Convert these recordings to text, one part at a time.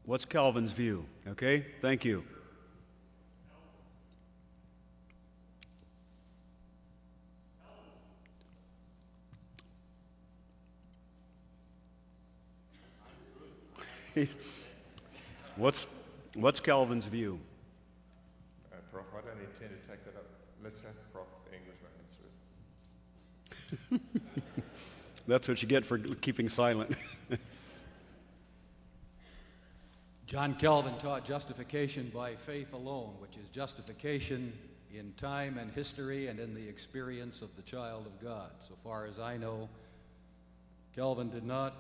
What's Calvin's view? Okay, thank you. What's Calvin's view? Prof, I don't intend to take that up. Let's have Prof. Englishman answer it. That's what you get for keeping silent. John Calvin taught justification by faith alone, which is justification in time and history and in the experience of the child of God. So far as I know, Calvin did not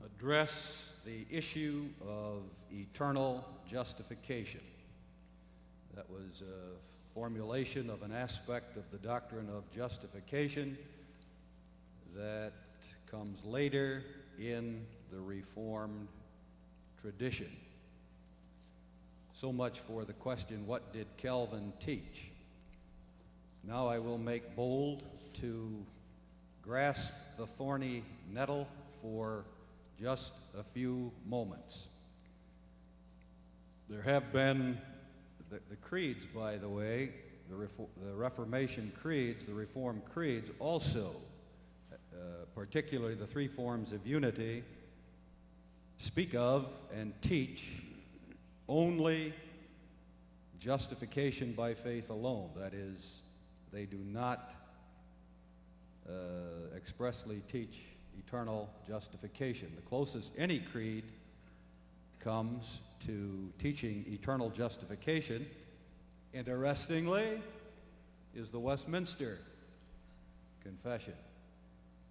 address the issue of eternal justification. That was a formulation of an aspect of the doctrine of justification that comes later in the Reformed tradition. So much for the question, what did Calvin teach? Now I will make bold to grasp the thorny nettle for just a few moments. There have been the creeds, by the way, the Reformation creeds, the Reformed creeds also, particularly the three forms of unity, speak of and teach only justification by faith alone. That is, they do not expressly teach eternal justification. The closest any creed comes to teaching eternal justification, interestingly, is the Westminster Confession,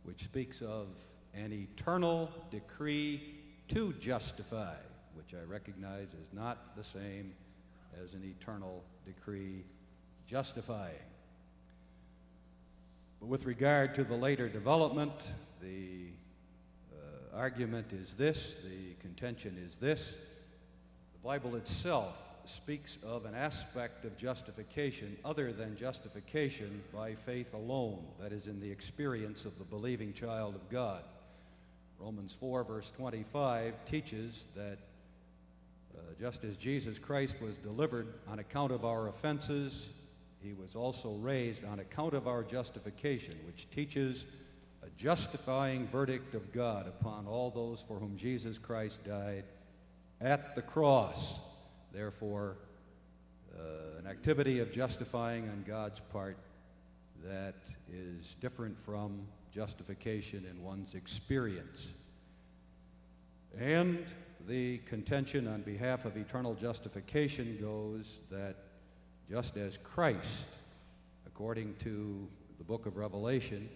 which speaks of an eternal decree to justify, which I recognize is not the same as an eternal decree justifying. But with regard to the later development, the argument is this, the contention is this: the Bible itself speaks of an aspect of justification other than justification by faith alone, that is, in the experience of the believing child of God. Romans 4, verse 25 teaches that just as Jesus Christ was delivered on account of our offenses, he was also raised on account of our justification, which teaches a justifying verdict of God upon all those for whom Jesus Christ died at the cross. Therefore, an activity of justifying on God's part that is different from justification in one's experience. And the contention on behalf of eternal justification goes that just as Christ, according to the book of Revelation,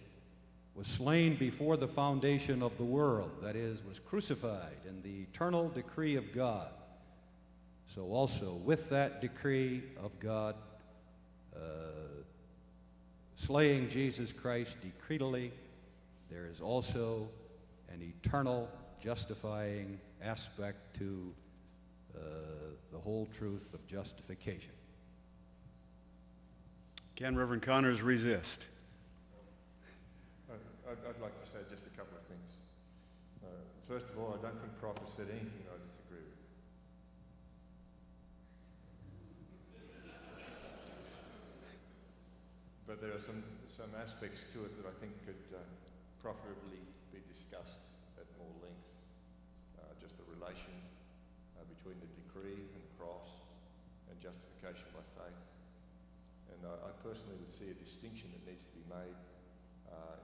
was slain before the foundation of the world, that is, was crucified in the eternal decree of God, so also with that decree of God, slaying Jesus Christ decretally, there is also an eternal justifying aspect to the whole truth of justification. Can Reverend Connors resist? I'd like to say just a couple of things. First of all, I don't think Prof has said anything I disagree with. But there are some aspects to it that I think could profitably be discussed at more length. Just the relation between the decree and the cross and justification by faith. And I personally would see a distinction that needs to be made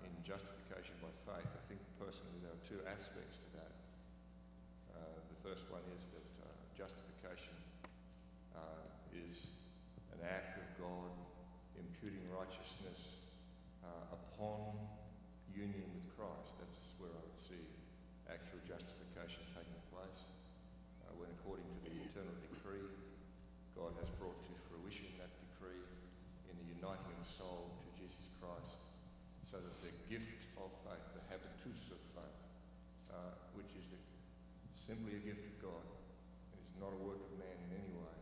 in justification by faith. I think personally there are two aspects to that. The first one is that justification is an act of God imputing righteousness upon union with Christ. That's where I would see actual justification taking place. When according to the eternal decree, God has brought to fruition that decree in the uniting of the soul to Jesus Christ, so that the gift of faith, the habitus of faith, which is simply a gift of God, and is not a work of man in any way,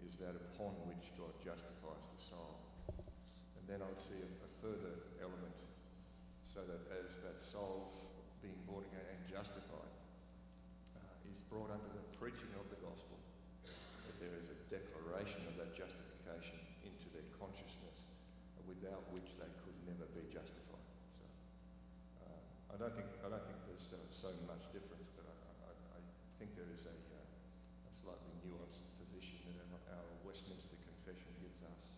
is that upon which God justifies the soul. And then I would see a further element, so that as that soul being born again and justified is brought under the preaching of without which they could never be justified. So I don't think there's so much difference, but I think there is a slightly nuanced position that our Westminster Confession gives us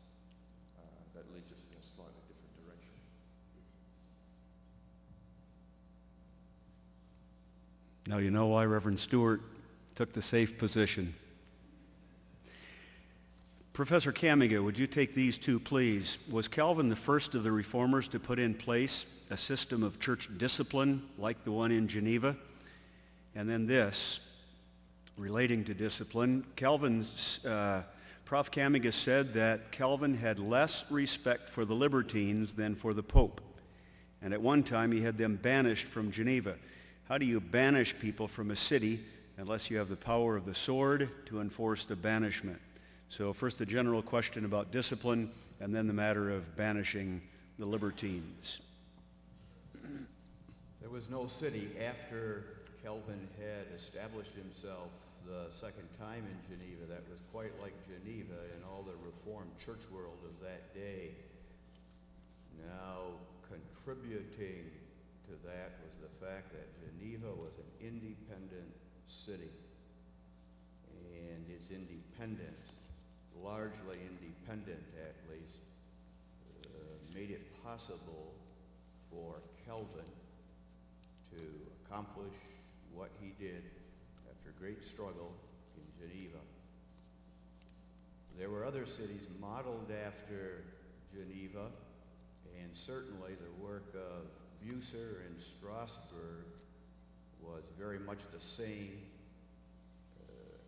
that leads us in a slightly different direction. Now you know why Reverend Stewart took the safe position. Professor Kamiga, would you take these two, please? Was Calvin the first of the reformers to put in place a system of church discipline like the one in Geneva? And then this, relating to discipline, Prof. Kamiga said that Calvin had less respect for the libertines than for the Pope. And at one time he had them banished from Geneva. How do you banish people from a city unless you have the power of the sword to enforce the banishment? So first the general question about discipline, and then the matter of banishing the libertines. There was no city after Calvin had established himself the second time in Geneva that was quite like Geneva in all the Reformed church world of that day. Now, contributing to that was the fact that Geneva was an independent city, and its independence, largely independent at least, made it possible for Calvin to accomplish what he did after great struggle in Geneva. There were other cities modeled after Geneva, and certainly the work of Bucer and Strasbourg was very much the same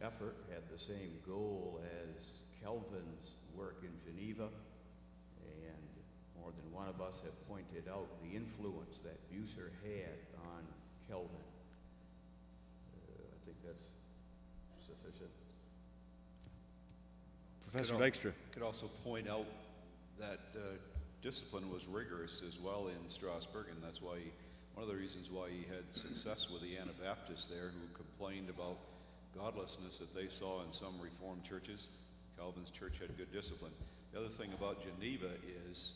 effort, had the same goal as Calvin's work in Geneva, and more than one of us have pointed out the influence that Bucer had on Calvin. I think that's sufficient. Professor Dykstra. Could also point out that discipline was rigorous as well in Strasbourg, and that's why one of the reasons why he had success with the Anabaptists there, who complained about godlessness that they saw in some Reformed churches. Calvin's church had good discipline. The other thing about Geneva is